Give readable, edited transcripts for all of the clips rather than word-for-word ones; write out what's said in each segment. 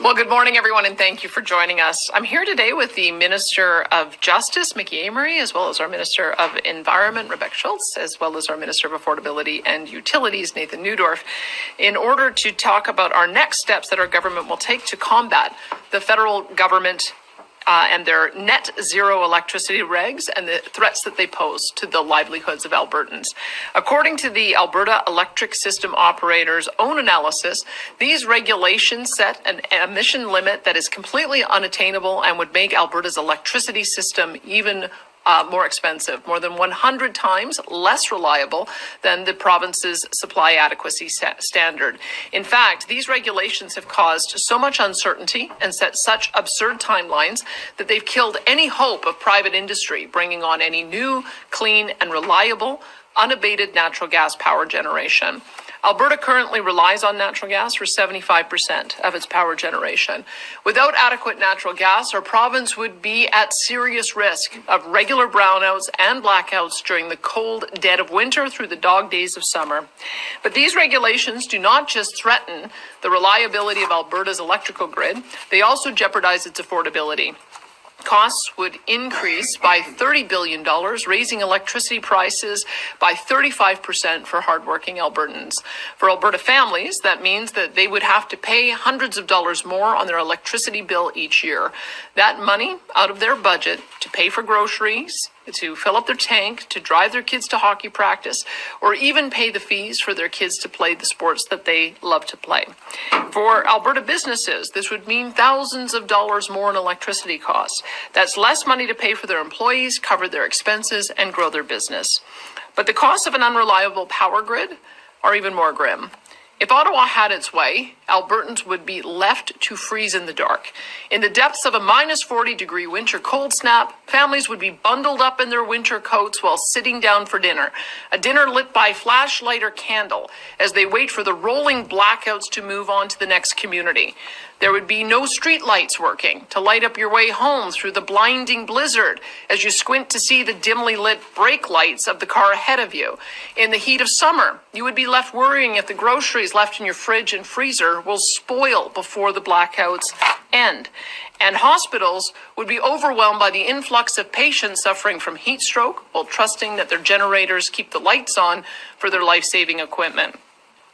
Well, good morning, everyone, and thank you for joining us. I'm here today with the Minister of Justice, Mickey Amery, as well as our Minister of Environment, Rebecca Schultz, as well as our Minister of Affordability and Utilities, Nathan Neudorf, in order to talk about our next steps that our government will take to combat the federal government and their net zero electricity regs and the threats that they pose to the livelihoods of Albertans. According to the Alberta Electric System Operator's own analysis, these regulations set an emission limit that is completely unattainable and would make Alberta's electricity system even more expensive, more than 100 times less reliable than the province's supply adequacy standard. In fact, these regulations have caused so much uncertainty and set such absurd timelines that they've killed any hope of private industry bringing on any new, clean, and reliable, unabated natural gas power generation. Alberta currently relies on natural gas for 75% of its power generation. Without adequate natural gas, our province would be at serious risk of regular brownouts and blackouts during the cold dead of winter through the dog days of summer. But these regulations do not just threaten the reliability of Alberta's electrical grid, they also jeopardize its affordability. Costs would increase by $30 billion, raising electricity prices by 35% for hardworking Albertans. For Alberta families, that means that they would have to pay hundreds of dollars more on their electricity bill each year. That money out of their budget to pay for groceries, to fill up their tank, to drive their kids to hockey practice, or even pay the fees for their kids to play the sports that they love to play. For Alberta businesses, this would mean thousands of dollars more in electricity costs. That's less money to pay for their employees, cover their expenses, and grow their business. But the costs of an unreliable power grid are even more grim. If Ottawa had its way, Albertans would be left to freeze in the dark. In the depths of a minus 40-degree winter cold snap, families would be bundled up in their winter coats while sitting down for dinner, a dinner lit by flashlight or candle, as they wait for the rolling blackouts to move on to the next community. There would be no street lights working to light up your way home through the blinding blizzard as you squint to see the dimly lit brake lights of the car ahead of you. In the heat of summer, you would be left worrying if the groceries left in your fridge and freezer will spoil before the blackouts end. And hospitals would be overwhelmed by the influx of patients suffering from heat stroke while trusting that their generators keep the lights on for their life-saving equipment.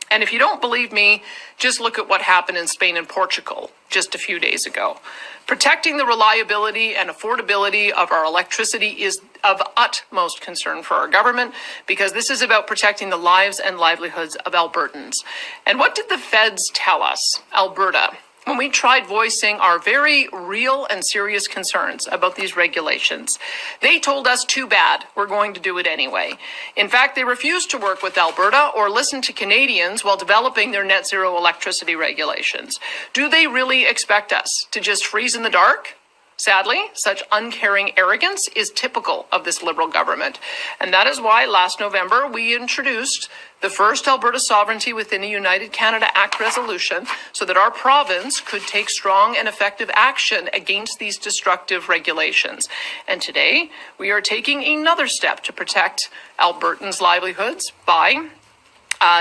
And if you don't believe me, just look at what happened in Spain and Portugal just a few days ago. Protecting the reliability and affordability of our electricity is of utmost concern for our government because this is about protecting the lives and livelihoods of Albertans. And what did the feds tell us, Alberta, when we tried voicing our very real and serious concerns about these regulations? They told us, too bad, we're going to do it anyway. In fact, they refused to work with Alberta or listen to Canadians while developing their net zero electricity regulations. Do they really expect us to just freeze in the dark? Sadly, such uncaring arrogance is typical of this Liberal government. And that is why last November we introduced the first Alberta Sovereignty Within a United Canada Act resolution so that our province could take strong and effective action against these destructive regulations. And today we are taking another step to protect Albertans' livelihoods by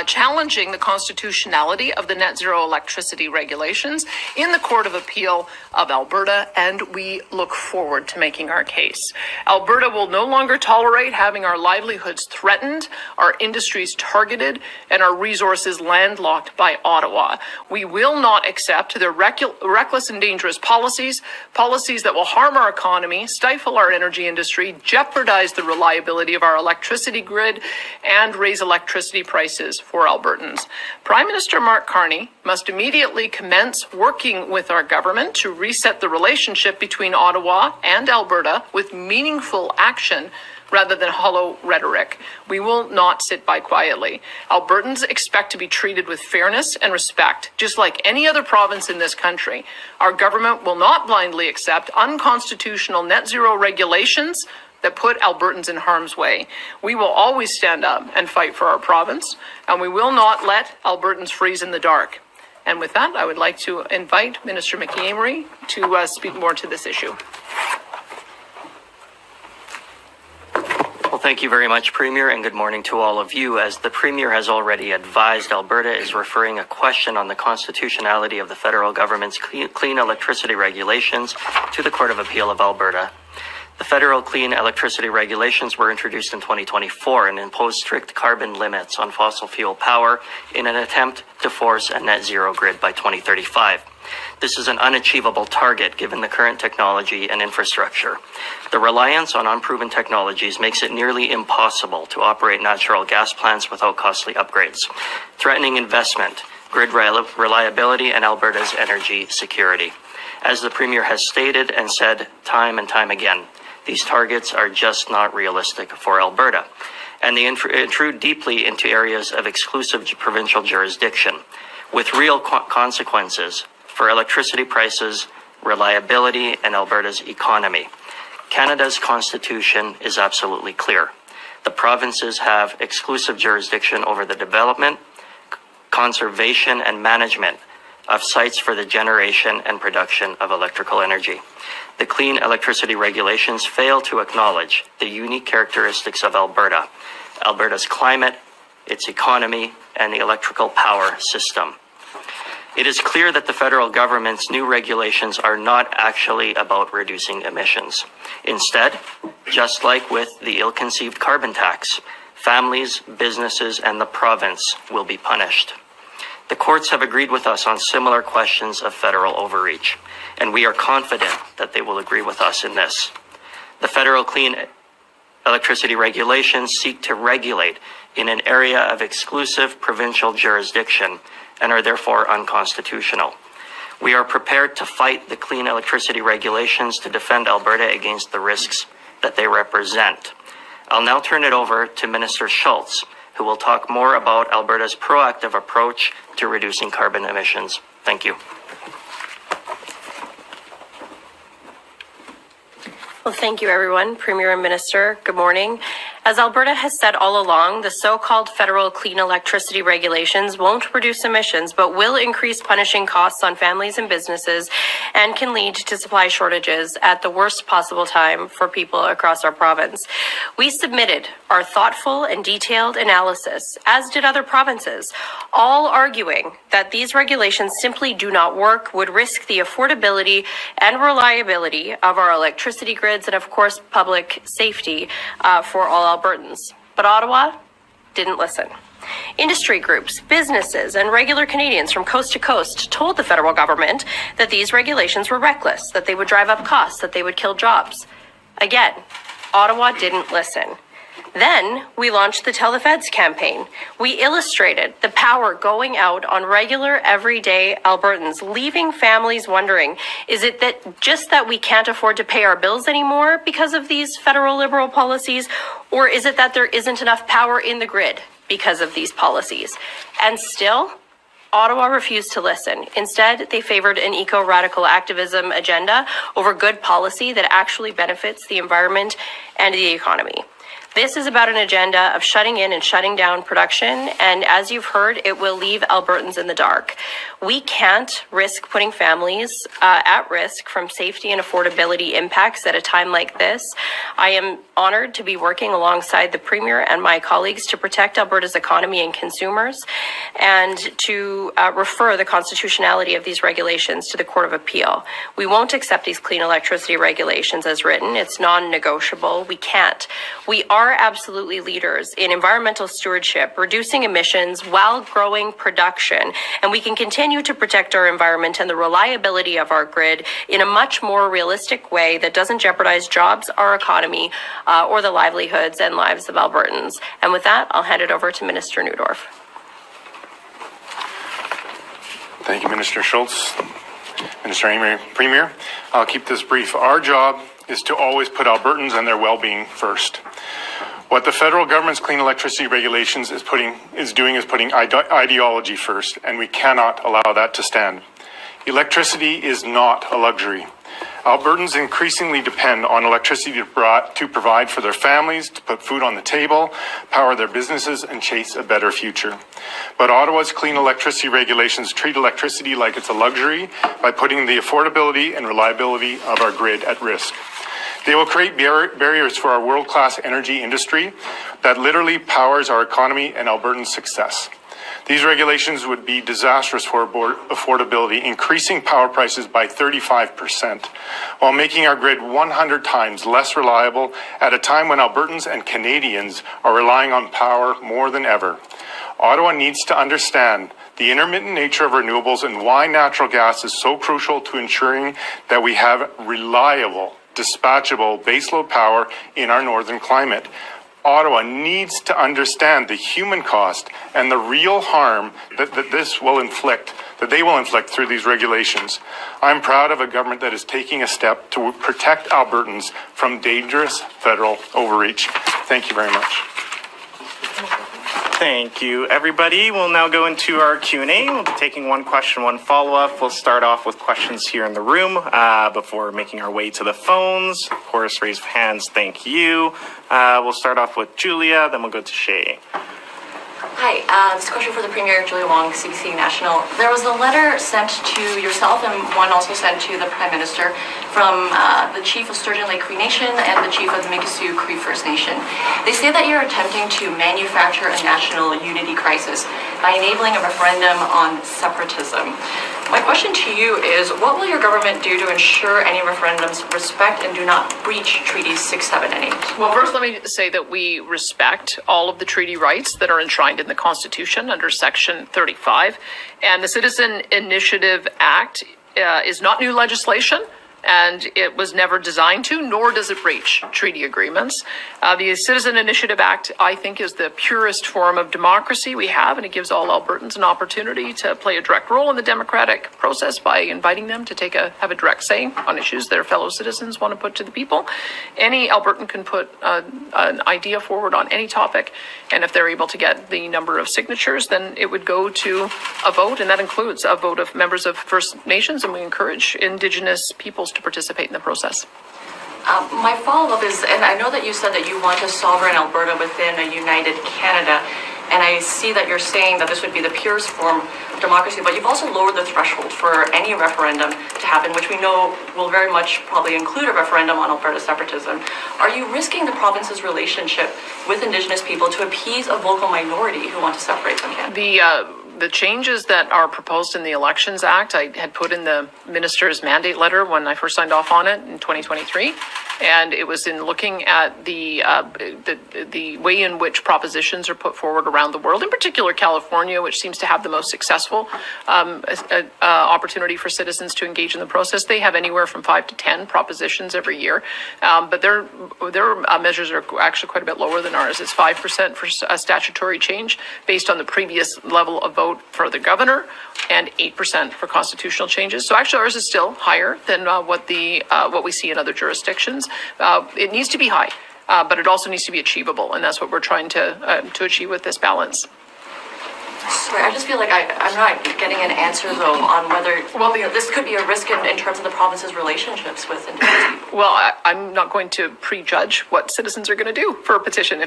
challenging the constitutionality of the net zero electricity regulations in the Court of Appeal of Alberta, and we look forward to making our case. Alberta will no longer tolerate having our livelihoods threatened, our industries targeted, and our resources landlocked by Ottawa. We will not accept their reckless and dangerous policies that will harm our economy, stifle our energy industry, jeopardize the reliability of our electricity grid, and raise electricity prices for Albertans. Prime Minister Mark Carney must immediately commence working with our government to reset the relationship between Ottawa and Alberta with meaningful action rather than hollow rhetoric. We will not sit by quietly. Albertans expect to be treated with fairness and respect, just like any other province in this country. Our government will not blindly accept unconstitutional net zero regulations that put Albertans in harm's way. We will always stand up and fight for our province, and we will not let Albertans freeze in the dark. And with that, I would like to invite Minister Mickey Amery to speak more to this issue. Well, Thank you very much, Premier, and good morning to all of you. As the Premier has already advised, Alberta is referring a question on the constitutionality of the federal government's clean electricity regulations to the Court of Appeal of Alberta. The federal clean electricity regulations were introduced in 2024 and impose strict carbon limits on fossil fuel power in an attempt to force a net zero grid by 2035. This is an unachievable target given the current technology and infrastructure. The reliance on unproven technologies makes it nearly impossible to operate natural gas plants without costly upgrades, threatening investment, grid reliability, and Alberta's energy security. As the Premier has stated and said time and time again, these targets are just not realistic for Alberta, and they intrude deeply into areas of exclusive provincial jurisdiction, with real consequences for electricity prices, reliability, and Alberta's economy. Canada's constitution is absolutely clear. The provinces have exclusive jurisdiction over the development, conservation, and management of sites for the generation and production of electrical energy. The clean electricity regulations fail to acknowledge the unique characteristics of Alberta, Alberta's climate, its economy, and the electrical power system. It is clear that the federal government's new regulations are not actually about reducing emissions. Instead, just like with the ill-conceived carbon tax, families, businesses, and the province will be punished. The courts have agreed with us on similar questions of federal overreach, and we are confident that they will agree with us in this. The federal clean electricity regulations seek to regulate in an area of exclusive provincial jurisdiction and are therefore unconstitutional. We are prepared to fight the clean electricity regulations to defend Alberta against the risks that they represent. I'll now turn it over to Minister Schultz, who will talk more about Alberta's proactive approach to reducing carbon emissions. Thank you. Well, thank you, everyone. Premier and Minister, good morning. As Alberta has said all along, the so-called federal clean electricity regulations won't reduce emissions, but will increase punishing costs on families and businesses and can lead to supply shortages at the worst possible time for people across our province. We submitted our thoughtful and detailed analysis, as did other provinces, all arguing that these regulations simply do not work, would risk the affordability and reliability of our electricity grids, and of course, public safety for all Albertans. But Ottawa didn't listen. Industry groups, businesses, and regular Canadians from coast to coast told the federal government that these regulations were reckless, that they would drive up costs, that they would kill jobs. Again, Ottawa didn't listen. Then we launched the Tell the Feds campaign. We illustrated the power going out on regular, everyday Albertans, leaving families wondering, is it that we can't afford to pay our bills anymore because of these federal Liberal policies, or is it that there isn't enough power in the grid because of these policies? And still, Ottawa refused to listen. Instead, they favored an eco-radical activism agenda over good policy that actually benefits the environment and the economy. This is about an agenda of shutting in and shutting down production, and as you've heard, it will leave Albertans in the dark. We can't risk putting families at risk from safety and affordability impacts at a time like this. I am honored to be working alongside the Premier and my colleagues to protect Alberta's economy and consumers, and to refer the constitutionality of these regulations to the Court of Appeal. We won't accept these clean electricity regulations as written. It's non-negotiable. We can't. We are absolutely leaders in environmental stewardship, reducing emissions while growing production, and we can continue to protect our environment and the reliability of our grid in a much more realistic way that doesn't jeopardize jobs, our economy, or the livelihoods and lives of Albertans. And with that, I'll hand it over to Minister Neudorf. Thank you, Minister Schultz. Minister Amory, Premier, I'll keep this brief. Our job is to always put Albertans and their well-being first. What the federal government's clean electricity regulations is doing is putting ideology first, and we cannot allow that to stand. Electricity is not a luxury. Albertans increasingly depend on electricity to provide for their families, to put food on the table, power their businesses, and chase a better future. But Ottawa's clean electricity regulations treat electricity like it's a luxury by putting the affordability and reliability of our grid at risk. They will create barriers for our world-class energy industry that literally powers our economy and Albertans' success. These regulations would be disastrous for affordability, increasing power prices by 35%, while making our grid 100 times less reliable at a time when Albertans and Canadians are relying on power more than ever. Ottawa needs to understand the intermittent nature of renewables and why natural gas is so crucial to ensuring that we have reliable, dispatchable baseload power in our northern climate. Ottawa needs to understand the human cost and the real harm that they will inflict through these regulations. I'm proud of a government that is taking a step to protect Albertans from dangerous federal overreach. Thank you very much. Thank you, everybody. We'll now go into our Q&A. We'll be taking one question, one follow-up. We'll start off with questions here in the room before making our way to the phones. Of course, raise of hands, thank you. We'll start off with Julia, then we'll go to Shay. Hi, this question for the Premier, Julia Wong, CBC National. There was a letter sent to yourself and one also sent to the Prime Minister from the Chief of Sturgeon Lake Cree Nation and the Chief of the Mikisew Cree First Nation. They say that you're attempting to manufacture a national unity crisis by enabling a referendum on separatism. My question to you is, what will your government do to ensure any referendums respect and do not breach Treaties 6, 7, and 8? Well, first, let me say that we respect all of the treaty rights that are enshrined in the Constitution under Section 35. And the Citizen Initiative Act is not new legislation, and it was never designed to, nor does it breach treaty agreements. The Citizen Initiative Act, I think, is the purest form of democracy we have, and it gives all Albertans an opportunity to play a direct role in the democratic process by inviting them to have a direct say on issues their fellow citizens want to put to the people. Any Albertan can put an idea forward on any topic, and if they're able to get the number of signatures, then it would go to a vote, and that includes a vote of members of First Nations, and we encourage Indigenous peoples to participate in the process. My follow-up is, and I know that you said that you want a sovereign Alberta within a united Canada, and I see that you're saying that this would be the purest form of democracy, but you've also lowered the threshold for any referendum to happen, which we know will very much probably include a referendum on Alberta separatism. Are you risking the province's relationship with Indigenous people to appease a vocal minority who want to separate from Canada? The changes that are proposed in the Elections Act, I had put in the minister's mandate letter when I first signed off on it in 2023, and it was in looking at the way in which propositions are put forward around the world, in particular California, which seems to have the most successful opportunity for citizens to engage in the process. They have anywhere from 5 to 10 propositions every year, but their measures are actually quite a bit lower than ours. It's 5% for a statutory change based on the previous level of vote for the governor and 8% for constitutional changes. So actually ours is still higher than what we see in other jurisdictions. It needs to be high, but it also needs to be achievable, and that's what we're trying to achieve with this balance. Sorry, I just feel like I'm not getting an answer, though, on whether this could be a risk in terms of the province's relationships with Indigenous people. Well, I'm not going to prejudge what citizens are going to do for a petition.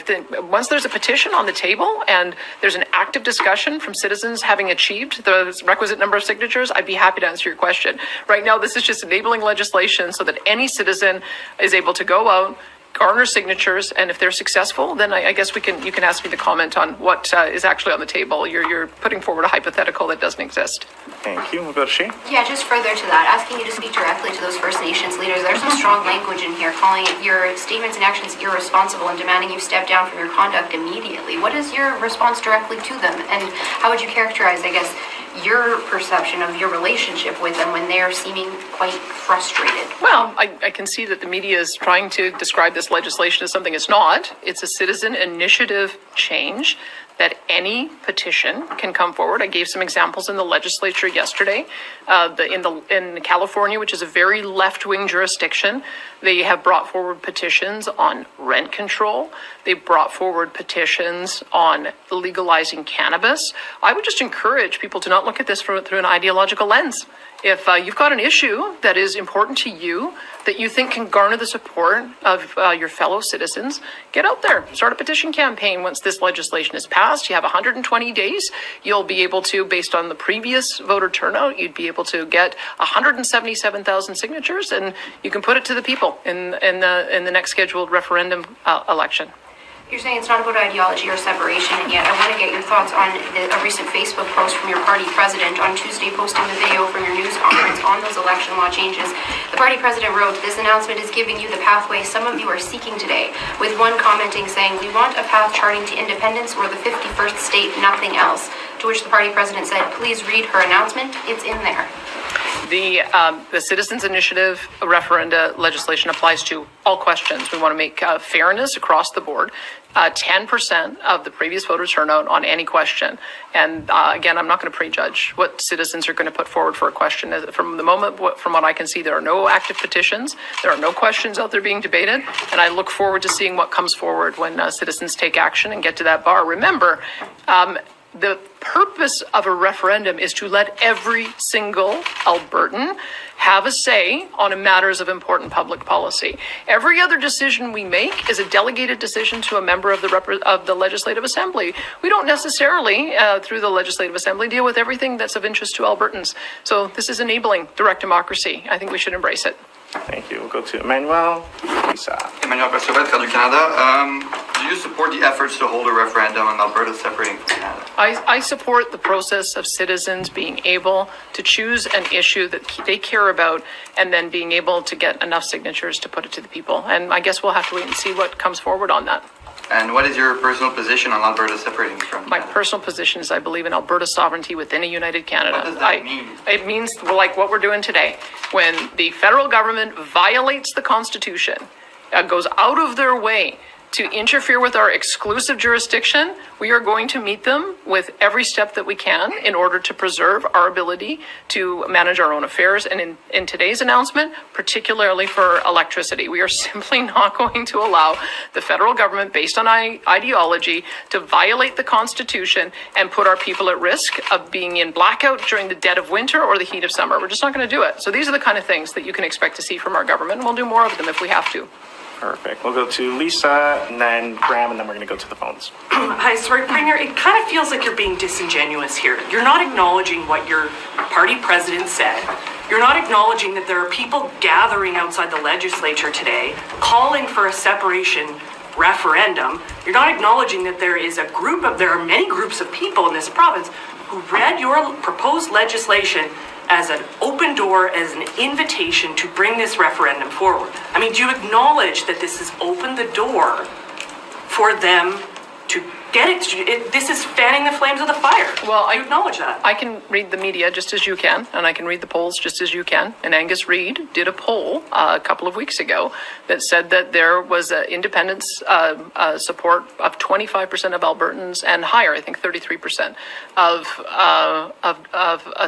Once there's a petition on the table and there's an active discussion from citizens having achieved the requisite number of signatures, I'd be happy to answer your question. Right now, this is just enabling legislation so that any citizen is able to go out, garner signatures, and if they're successful, then I guess you can ask me to comment on what is actually on the table. You're putting forward a hypothetical that doesn't exist. Thank you. We'll go to Shay. Yeah, just further to that, asking you to speak directly to those First Nations leaders. There's some strong language in here calling your statements and actions irresponsible and demanding you step down from your conduct immediately. What is your response directly to them? And how would you characterize, I guess, your perception of your relationship with them when they're seeming quite frustrated? Well, I can see that the media is trying to describe this legislation as something it's not. It's a citizen initiative change that any petition can come forward. I gave some examples in the legislature yesterday. In California, which is a very left-wing jurisdiction, they have brought forward petitions on rent control. They've brought forward petitions on legalizing cannabis. I would just encourage people to not look at this through an ideological lens. If you've got an issue that is important to you, that you think can garner the support of your fellow citizens, get out there, start a petition campaign once this legislation is passed. past, you have 120 days. You'll be able to, based on the previous voter turnout, you'd be able to get 177,000 signatures, and you can put it to the people in the next scheduled referendum election. You're saying it's not about ideology or separation, and yet I want to get your thoughts on a recent Facebook post from your party president on Tuesday, posting the video from your news conference on those election law changes. The party president wrote, "This announcement is giving you the pathway some of you are seeking today," with one commenting saying, "We want a path charting to independence or the 51st state, nothing else." To which the party president said, "Please read her announcement. It's in there." The Citizens Initiative referenda legislation applies to all questions. We want to make fairness across the board. 10% of the previous voter turnout on any question. And again, I'm not going to prejudge what citizens are going to put forward for a question. From the moment, from what I can see, there are no active petitions. There are no questions out there being debated. And I look forward to seeing what comes forward when citizens take action and get to that bar. Remember, the purpose of a referendum is to let every single Albertan have a say on matters of important public policy. Every other decision we make is a delegated decision to a member of the Legislative Assembly. We don't necessarily, through the Legislative Assembly, deal with everything that's of interest to Albertans. So this is enabling direct democracy. I think we should embrace it. Thank you. We'll go to Emmanuel. Lisa. Emmanuel Perceval, Radio-Canada. Do you support the efforts to hold a referendum on Alberta separating from Canada? I support the process of citizens being able to choose an issue that they care about and then being able to get enough signatures to put it to the people. And I guess we'll have to wait and see what comes forward on that. And what is your personal position on Alberta separating from My Canada? personal position is I believe in Alberta sovereignty within a united Canada. What does that mean? It means like what we're doing today. When the federal government violates the Constitution, goes out of their way to interfere with our exclusive jurisdiction, we are going to meet them with every step that we can in order to preserve our ability to manage our own affairs. And in today's announcement, particularly for electricity, we are simply not going to allow the federal government, based on ideology, to violate the Constitution and put our people at risk of being in blackout during the dead of winter or the heat of summer. We're just not going to do it. So these are the kind of things that you can expect to see from our government, and we'll do more of them if we have to. Perfect. We'll go to Lisa, and then Graham, and then we're going to go to the phones. Hi, sorry, Premier. It kind of feels like you're being disingenuous here. You're not acknowledging what your party president said. You're not acknowledging that there are people gathering outside the legislature today calling for a separation referendum. You're not acknowledging that there are many groups of people in this province who read your proposed legislation as an open door, as an invitation to bring this referendum forward. I mean, do you acknowledge that this has opened the door for them to get it? This is fanning the flames of the fire. Well, I acknowledge that. I can read the media just as you can, and I can read the polls just as you can. And Angus Reid did a poll a couple of weeks ago that said that there was independence support of 25% of Albertans and higher, I think 33% of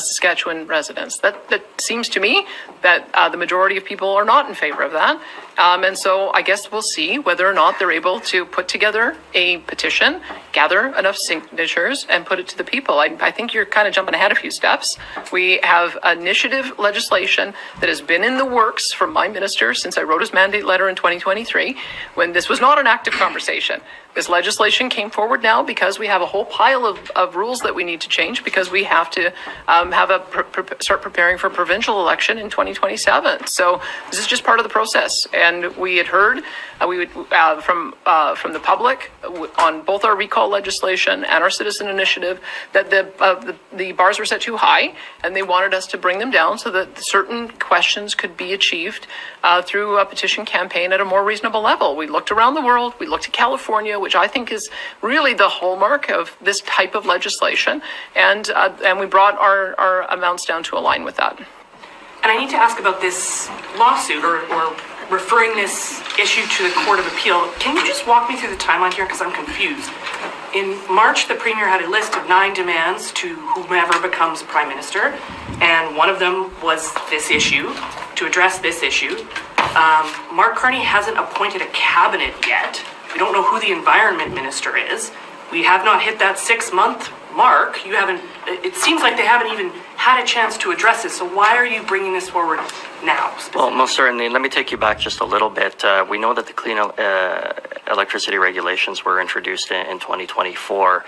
Saskatchewan residents. That seems to me that the majority of people are not in favor of that. And so I guess we'll see whether or not they're able to put together a petition, gather enough signatures, and put it to the people. I think you're kind of jumping ahead a few steps. We have initiative legislation that has been in the works from my minister since I wrote his mandate letter in 2023, when this was not an active conversation. This legislation came forward now because we have a whole pile of rules that we need to change, because we have to start preparing for a provincial election in 2027. So this is just part of the process. And we had heard from the public on both our recall legislation and our citizen initiative that the bars were set too high, and they wanted us to bring them down so that certain questions could be achieved through a petition campaign at a more reasonable level. We looked around the world. We looked at California, which I think is really the hallmark of this type of legislation, and we brought our amounts down to align with that. And I need to ask about this lawsuit or referring this issue to the Court of Appeal. Can you just walk me through the timeline here, because I'm confused? In March, the Premier had a list of 9 demands to whomever becomes Prime Minister, and one of them was this issue, to address this issue. Mark Carney hasn't appointed a cabinet yet. We don't know who the Environment Minister is. We have not hit that 6-month mark. It seems like they haven't even had a chance to address it. So why are you bringing this forward now? Well, most certainly. Let me take you back just a little bit. We know that the Clean electricity regulations were introduced in 2024,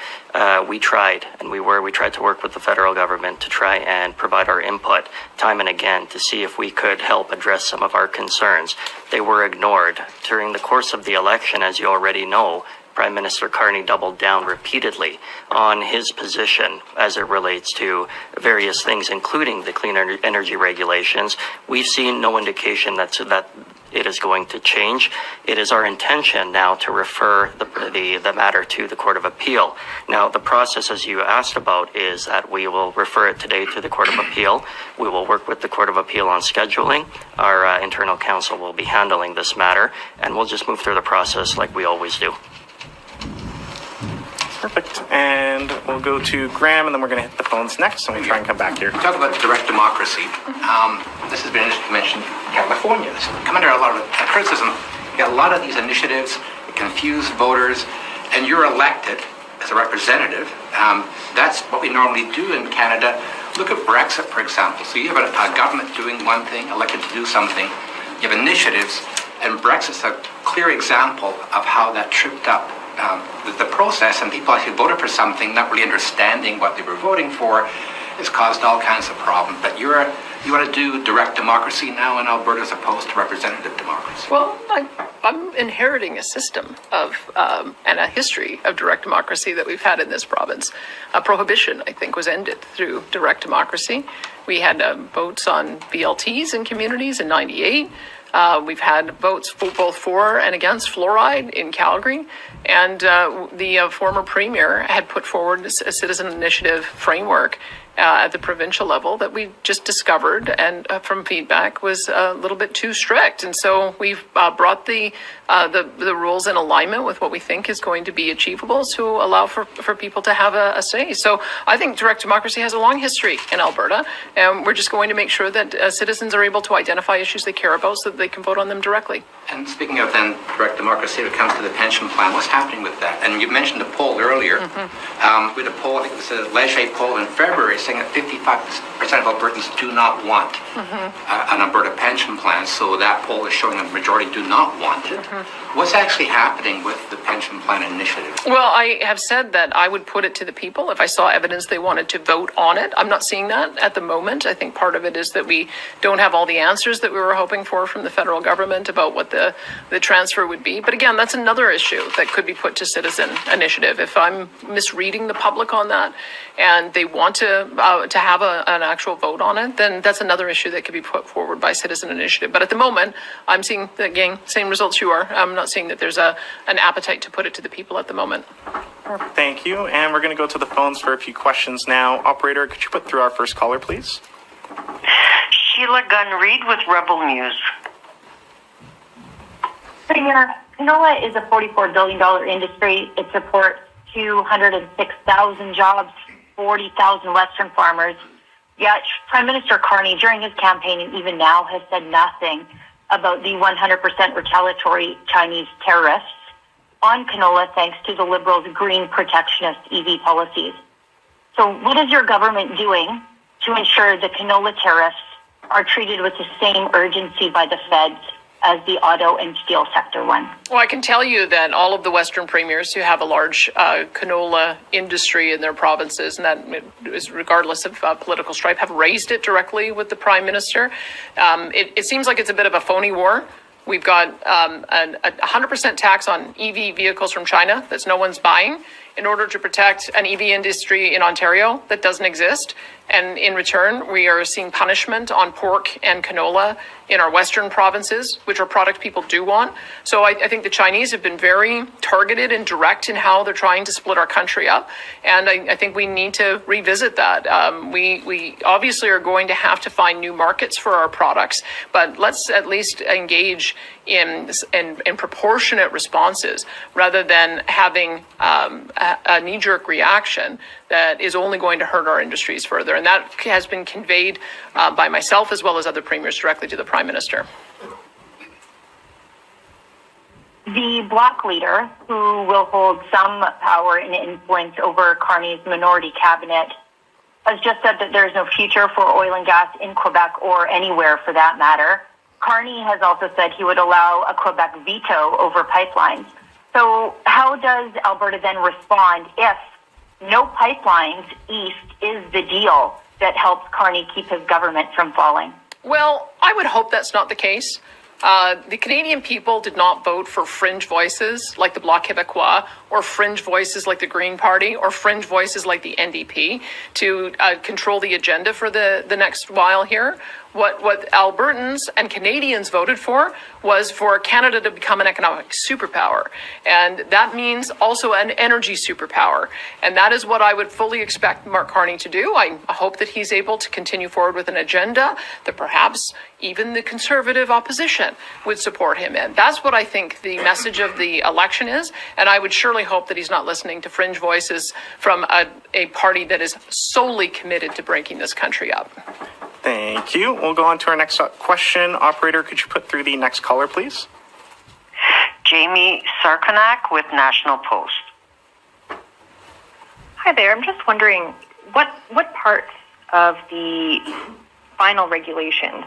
we tried to work with the federal government to try and provide our input time and again to see if we could help address some of our concerns. They were ignored. During the course of the election, as you already know, Prime Minister Carney doubled down repeatedly on his position as it relates to various things, including the clean energy regulations. We've seen no indication that it is going to change. It is our intention now to refer the matter to the Court of Appeal. Now, the process, as you asked about, is that we will refer it today to the Court of Appeal. We will work with the Court of Appeal on scheduling. Our internal counsel will be handling this matter, and we'll just move through the process like we always do. Perfect. And we'll go to Graham, and then we're going to hit the phones next, and we'll try and come back here. Talk about direct democracy. This has been interesting to mention California. It's come under a lot of criticism. You got a lot of these initiatives that confuse voters, and you're elected as a representative. That's what we normally do in Canada. Look at Brexit, for example. So you have a government doing one thing, elected to do something. You have initiatives, and Brexit's a clear example of how that tripped up the process, and people actually voted for something not really understanding what they were voting for. Has caused all kinds of problems. But you want to do direct democracy now in Alberta as opposed to representative democracy? Well, I'm inheriting a system of and a history of direct democracy that we've had in this province. Prohibition, I think, was ended through direct democracy. We had votes on BLTs in communities in '98. We've had votes both for and against fluoride in Calgary. And the former premier had put forward a citizen initiative framework at the provincial level that we just discovered, and from feedback, was a little bit too strict. And so we've brought the rules in alignment with what we think is going to be achievable to allow for people to have a say. So I think direct democracy has a long history in Alberta, and we're just going to make sure that citizens are able to identify issues they care about so that they can vote on them directly. And speaking of then direct democracy, when it comes to the pension plan, what's happening with that? And you mentioned the poll earlier. We had a poll, I think it was a Leger poll in February, saying that 55% of Albertans do not want an Alberta pension plan. So that poll is showing a majority do not want it. What's actually happening with the pension plan initiative? Well, I have said that I would put it to the people if I saw evidence they wanted to vote on it. I'm not seeing that at the moment. I think part of it is that we don't have all the answers that we were hoping for from the federal government about what the transfer would be. But again, that's another issue that could be put to citizen initiative. If I'm misreading the public on that and they want to have an actual vote on it, then that's another issue that could be put forward by citizen initiative. But at the moment, I'm seeing, again, same results you are. I'm not seeing that there's an appetite to put it to the people at the moment. Thank you. And we're going to go to the phones for a few questions now. Operator, could you put through our first caller, please? Sheila Gunn-Reid with Rebel News. Premier, canola is a $44 billion industry. It supports 206,000 jobs, 40,000 Western farmers. Yet Prime Minister Carney, during his campaign and even now, has said nothing about the 100% retaliatory Chinese tariffs on canola thanks to the Liberals' green protectionist EV policies. So what is your government doing to ensure the canola tariffs are treated with the same urgency by the feds as the auto and steel sector one? Well, I can tell you that all of the Western premiers who have a large canola industry in their provinces, and that is regardless of political stripe, have raised it directly with the Prime Minister. It seems like it's a bit of a phony war. We've got a 100% tax on EV vehicles from China that no one's buying in order to protect an EV industry in Ontario that doesn't exist. And in return, we are seeing punishment on pork and canola in our Western provinces, which are product people do want. So I think the Chinese have been very targeted and direct in how they're trying to split our country up. And I think we need to revisit that. We obviously are going to have to find new markets for our products, but let's at least engage in proportionate responses rather than having a knee-jerk reaction that is only going to hurt our industries further. And that has been conveyed by myself as well as other premiers directly to the Prime Minister. The Bloc leader, who will hold some power and influence over Carney's minority cabinet, has just said that there is no future for oil and gas in Quebec or anywhere for that matter. Carney has also said he would allow a Quebec veto over pipelines. So how does Alberta then respond if no pipelines east is the deal that helps Carney keep his government from falling? Well, I would hope that's not the case. The Canadian people did not vote for fringe voices like the Bloc Québécois, or fringe voices like the Green Party, or fringe voices like the NDP to control the agenda for the next while here. What Albertans and Canadians voted for was for Canada to become an economic superpower. And that means also an energy superpower. And that is what I would fully expect Mark Carney to do. I hope that he's able to continue forward with an agenda that perhaps even the Conservative opposition would support him in. That's what I think the message of the election is. And I would surely hope that he's not listening to fringe voices from a party that is solely committed to breaking this country up. Thank you. We'll go on to our next question. Operator, could you put through the next caller, please? Jamie Sarkonak with National Post. Hi there. I'm just wondering what parts of the final regulations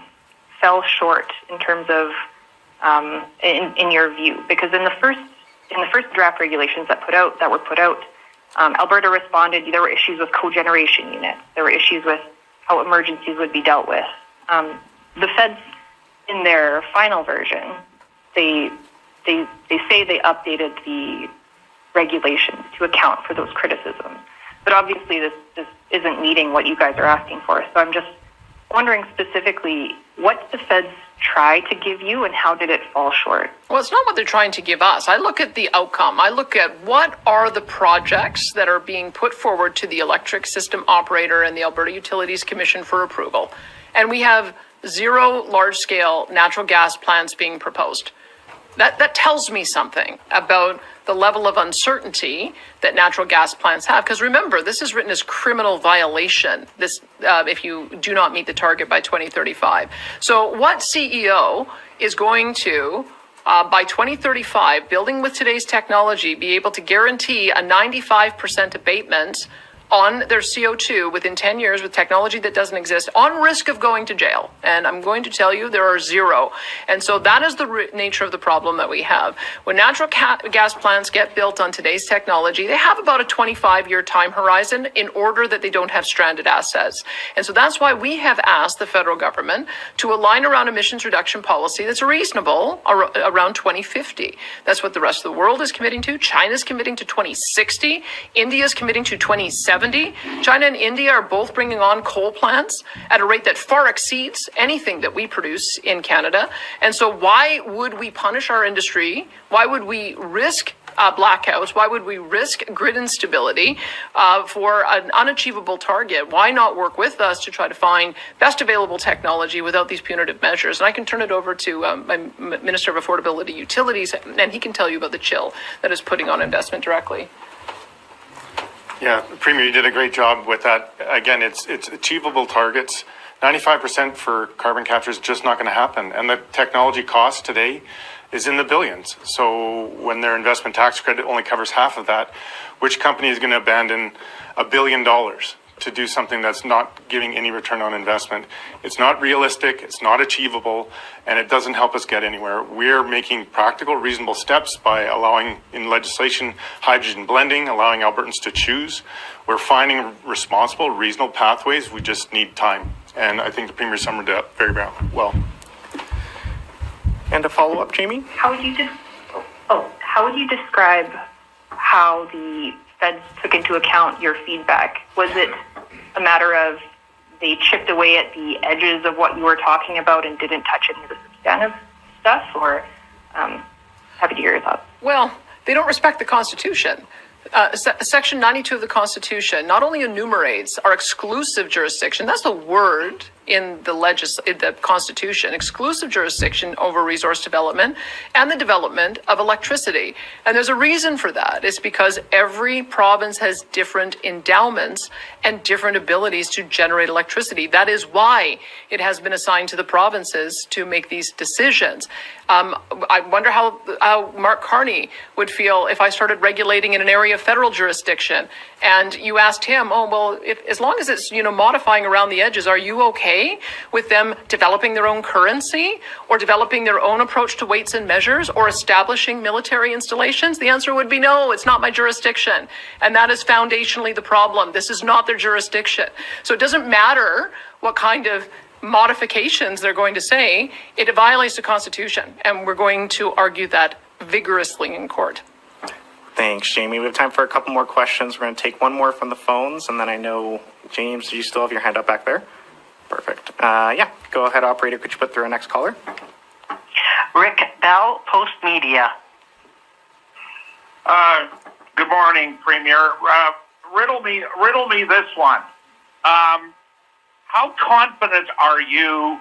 fell short in terms of in your view, because in the first draft regulations that were put out, Alberta responded. There were issues with cogeneration units. There were issues with how emergencies would be dealt with. The feds, in their final version, they say they updated the regulations to account for those criticisms. But obviously this isn't meeting what you guys are asking for. So I'm just wondering specifically, what did the feds try to give you and how did it fall short? Well, it's not what they're trying to give us. I look at the outcome. I look at what are the projects that are being put forward to the electric system operator and the Alberta Utilities Commission for approval. And we have 0 large-scale natural gas plants being proposed. That tells me something about the level of uncertainty that natural gas plants have. Because remember, this is written as criminal violation, this if you do not meet the target by 2035. So what CEO is going to, by 2035, building with today's technology, be able to guarantee a 95% abatement on their CO2 within 10 years with technology that doesn't exist, on risk of going to jail? And I'm going to tell you there are 0. And so that is the nature of the problem that we have. When natural gas plants get built on today's technology, they have about a 25-year time horizon in order that they don't have stranded assets. And so that's why we have asked the federal government to align around emissions reduction policy that's reasonable around 2050. That's what the rest of the world is committing to. China's committing to 2060. India's committing to 2070. China and India are both bringing on coal plants at a rate that far exceeds anything that we produce in Canada. And so why would we punish our industry? Why would we risk blackouts? Why would we risk grid instability for an unachievable target? Why not work with us to try to find best available technology without these punitive measures? And I can turn it over to my Minister of Affordability Utilities, and he can tell you about the chill that is putting on investment directly. Yeah, Premier, you did a great job with that. Again, it's achievable targets. 95% for carbon capture is just not going to happen. And the technology cost today is in the billions. So when their investment tax credit only covers half of that, which company is going to abandon $1 billion to do something that's not giving any return on investment? It's not realistic, it's not achievable, and it doesn't help us get anywhere. We're making practical, reasonable steps by allowing in legislation hydrogen blending, allowing Albertans to choose. We're finding responsible, reasonable pathways. We just need time. And I think the Premier summed it up very well. And a follow-up, Jamie? How would you describe how the feds took into account your feedback? Was it a matter of they chipped away at the edges of what you were talking about and didn't touch any of the substantive stuff? Or happy to hear your thoughts. Well, they don't respect the Constitution. Section 92 of the Constitution not only enumerates our exclusive jurisdiction, that's the word in the Constitution, exclusive jurisdiction over resource development and the development of electricity. And there's a reason for that. It's because every province has different endowments and different abilities to generate electricity. That is why it has been assigned to the provinces to make these decisions. I wonder how Mark Carney would feel if I started regulating in an area of federal jurisdiction And you asked him, oh, well, as long as it's, modifying around the edges, are you okay with them developing their own currency or developing their own approach to weights and measures or establishing military installations? The answer would be no, it's not my jurisdiction. And that is foundationally the problem. This is not their jurisdiction. So it doesn't matter what kind of modifications they're going to say, it violates the Constitution. And we're going to argue that vigorously in court. Thanks, Jamie. We have time for a couple more questions. We're going to take one more from the phones, and then I know, James, do you still have your hand up back there? Perfect. Yeah, go ahead, operator. Could you put through our next caller? Rick Bell, Post Media. Good morning, Premier. Riddle me this one. How confident are you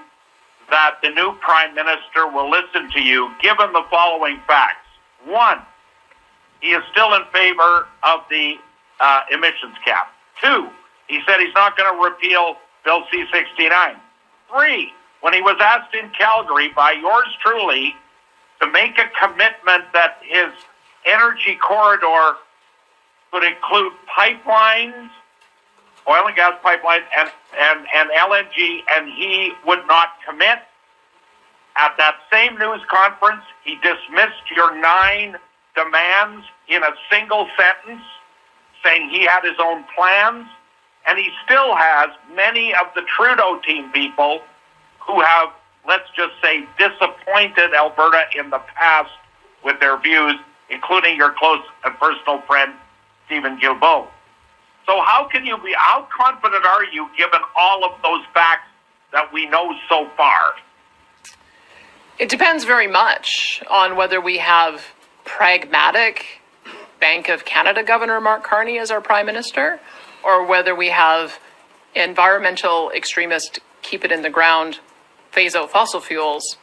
that the new Prime Minister will listen to you, given the following facts? One, he is still in favor of the emissions cap. Two, he said he's not going to repeal Bill C-69. Three, when he was asked in Calgary by yours truly to make a commitment that his energy corridor would include pipelines, oil and gas pipelines, and LNG, and he would not commit. At that same news conference, he dismissed your 9 demands in a single sentence, saying he had his own plans, and he still has many of the Trudeau team people who have, let's just say, disappointed Alberta in the past with their views, including your close and personal friend, Stephen Guilbeault. So how confident are you, given all of those facts that we know so far? It depends very much on whether we have pragmatic Bank of Canada Governor Mark Carney as our Prime Minister, or whether we have environmental extremist, keep it in the ground, phase out fossil fuels,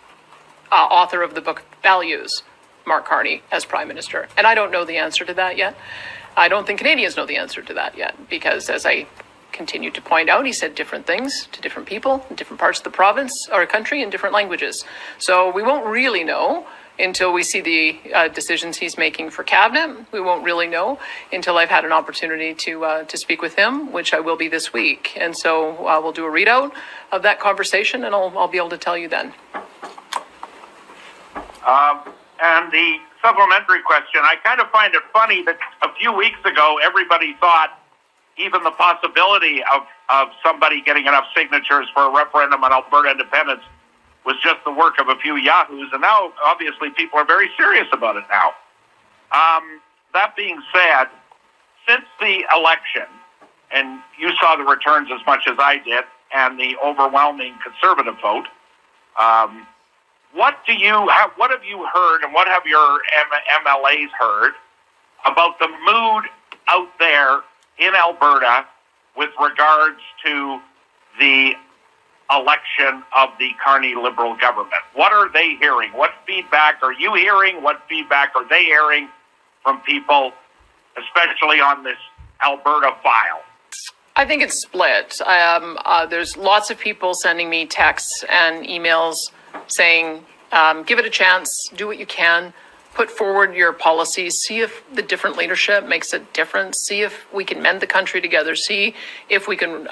author of the book Values, Mark Carney as Prime Minister. And I don't know the answer to that yet. I don't think Canadians know the answer to that yet, because as I continue to point out, he said different things to different people in different parts of the province or country in different languages. So we won't really know until we see the decisions he's making for cabinet. We won't really know until I've had an opportunity to speak with him, which I will be this week. And so we'll do a readout of that conversation, and I'll be able to tell you then. And the supplementary question, I kind of find it funny that a few weeks ago, everybody thought even the possibility of somebody getting enough signatures for a referendum on Alberta independence was just the work of a few yahoos, and now obviously people are very serious about it now. That being said, since the election, and you saw the returns as much as I did, and the overwhelming Conservative vote, what have you heard, and what have your MLAs heard about the mood out there in Alberta with regards to the election of the Carney Liberal government? What are they hearing? What feedback are you hearing? What feedback are they hearing from people, especially on this Alberta file? I think it's split. There's lots of people sending me texts and emails saying, give it a chance, do what you can, put forward your policies, see if the different leadership makes a difference, see if we can mend the country together, see if we can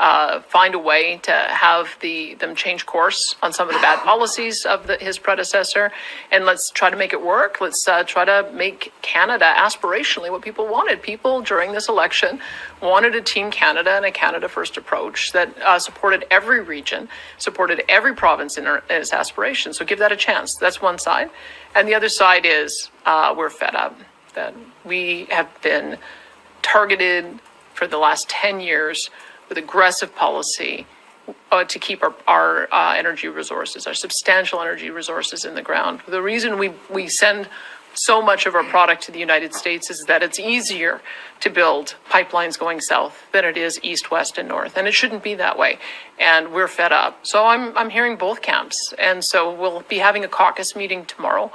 find a way to have them change course on some of the bad policies of his predecessor, and let's try to make it work. Let's try to make Canada aspirationally what people wanted. People during this election wanted a Team Canada and a Canada First approach that supported every region, supported every province in its aspirations. So give that a chance. That's one side. And the other side is we're fed up that we have been targeted for the last 10 years with aggressive policy to keep our energy resources, our substantial energy resources in the ground. The reason we send so much of our product to the United States is that it's easier to build pipelines going south than it is east, west, and north. And it shouldn't be that way. And we're fed up. So I'm hearing both camps. And so we'll be having a caucus meeting tomorrow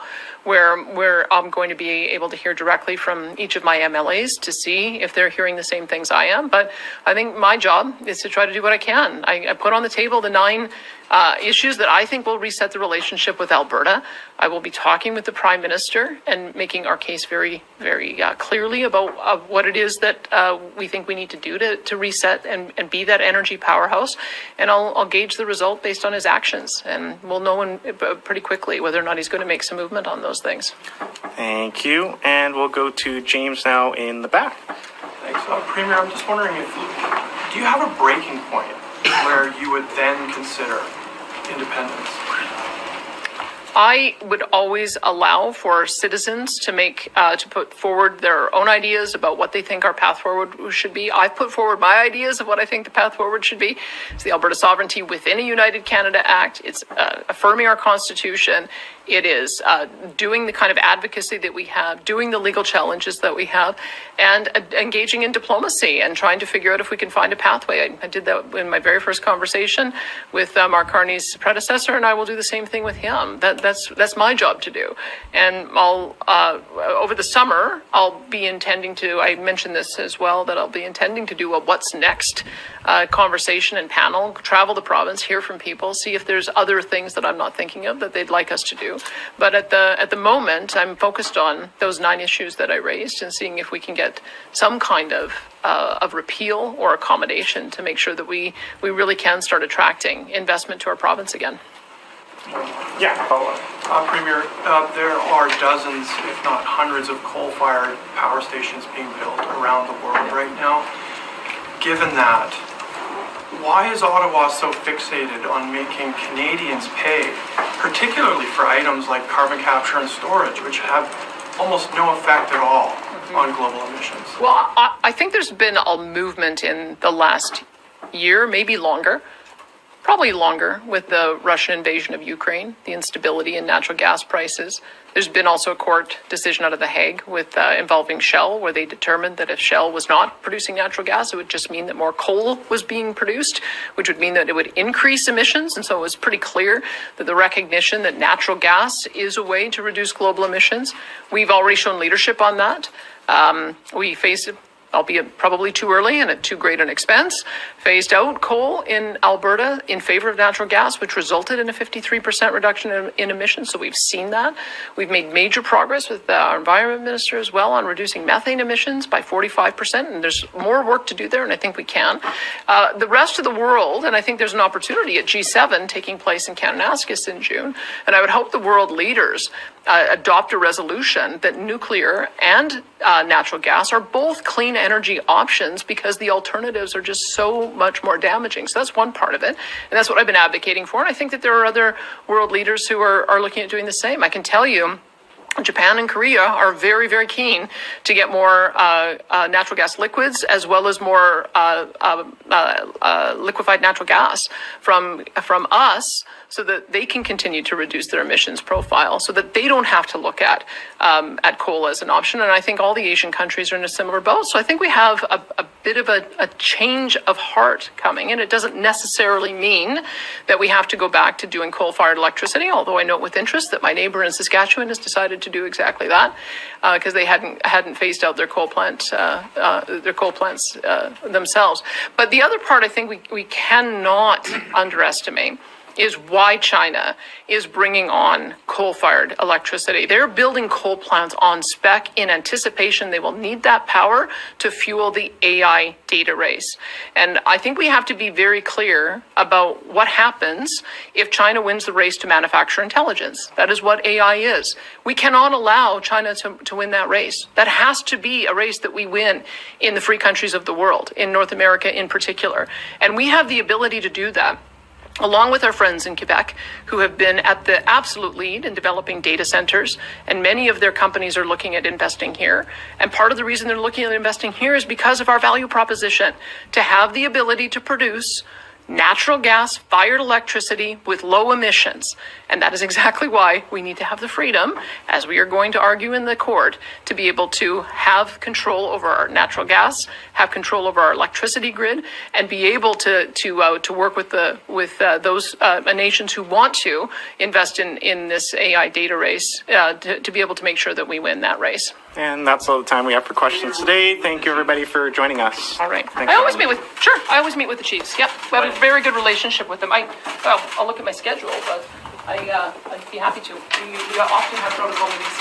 where I'm going to be able to hear directly from each of my MLAs to see if they're hearing the same things I am. But I think my job is to try to do what I can. I put on the table the 9 issues that I think will reset the relationship with Alberta. I will be talking with the Prime Minister and making our case very, very clearly about what it is that we think we need to do to reset and be that energy powerhouse. And I'll gauge the result based on his actions. And we'll know pretty quickly whether or not he's going to make some movement on those things. Thank you. And we'll go to James now in the back. Thanks. Premier, I'm just wondering do you have a breaking point where you would then consider independence? I would always allow for citizens to to put forward their own ideas about what they think our path forward should be. I've put forward my ideas of what I think the path forward should be. It's the Alberta Sovereignty within a United Canada Act. It's affirming our Constitution. It is doing the kind of advocacy that we have, doing the legal challenges that we have, and engaging in diplomacy and trying to figure out if we can find a pathway. I did that in my very first conversation with Mark Carney's predecessor, and I will do the same thing with him. That's my job to do. And I'll over the summer, I'll be intending to, I mentioned this as well, that I'll be intending to do a what's next conversation and panel, travel the province, hear from people, see if there's other things that I'm not thinking of that they'd like us to do. But at the moment, I'm focused on those 9 issues that I raised and seeing if we can get some kind of repeal or accommodation to make sure that we really can start attracting investment to our province again. Yeah, Premier, there are dozens, if not hundreds, of coal-fired power stations being built around the world right now. Given that, why is Ottawa so fixated on making Canadians pay, particularly for items like carbon capture and storage, which have almost no effect at all on global emissions? Well, I think there's been a movement in the last year, maybe longer, probably longer, with the Russian invasion of Ukraine, the instability in natural gas prices. There's been also a court decision out of The Hague with involving Shell, where they determined that if Shell was not producing natural gas, it would just mean that more coal was being produced, which would mean that it would increase emissions. And so it was pretty clear that the recognition that natural gas is a way to reduce global emissions. We've already shown leadership on that. We faced, albeit probably too early and at too great an expense, phased out coal in Alberta in favor of natural gas, which resulted in a 53% reduction in emissions. So we've seen that. We've made major progress with our environment minister as well on reducing methane emissions by 45%. And there's more work to do there, and I think we can. The rest of the world, and I think there's an opportunity at G7 taking place in Kananaskis in June, and I would hope the world leaders adopt a resolution that nuclear and natural gas are both clean energy options, because the alternatives are just so much more damaging. So that's one part of it. And that's what I've been advocating for. And I think that there are other world leaders who are looking at doing the same. I can tell you, Japan and Korea are very, very keen to get more natural gas liquids, as well as more liquefied natural gas from us, so that they can continue to reduce their emissions profile, so that they don't have to look at coal as an option. And I think all the Asian countries are in a similar boat. So I think we have a bit of a change of heart coming. And it doesn't necessarily mean that we have to go back to doing coal-fired electricity, although I note with interest that my neighbor in Saskatchewan has decided to do exactly that, because they hadn't phased out their coal plants themselves. But the other part I think we cannot underestimate is why China is bringing on coal-fired electricity. They're building coal plants on spec in anticipation they will need that power to fuel the AI data race. And I think we have to be very clear about what happens if China wins the race to manufacture intelligence. That is what AI is. We cannot allow China to win that race. That has to be a race that we win in the free countries of the world, in North America in particular. And we have the ability to do that, along with our friends in Quebec, who have been at the absolute lead in developing data centers, and many of their companies are looking at investing here. And part of the reason they're looking at investing here is because of our value proposition, to have the ability to produce natural gas fired electricity with low emissions. And that is exactly why we need to have the freedom, as we are going to argue in the court, to be able to have control over our natural gas, have control over our electricity grid, and be able to work with those nations who want to invest in this AI data race to be able to make sure that we win that race. And that's all the time we have for questions today. Thank you, everybody, for joining us. All right. Thanks, I always meet with the chiefs. Yep. We have a very good relationship with them. I'll look at my schedule, but I'd be happy to. We often have protocol meetings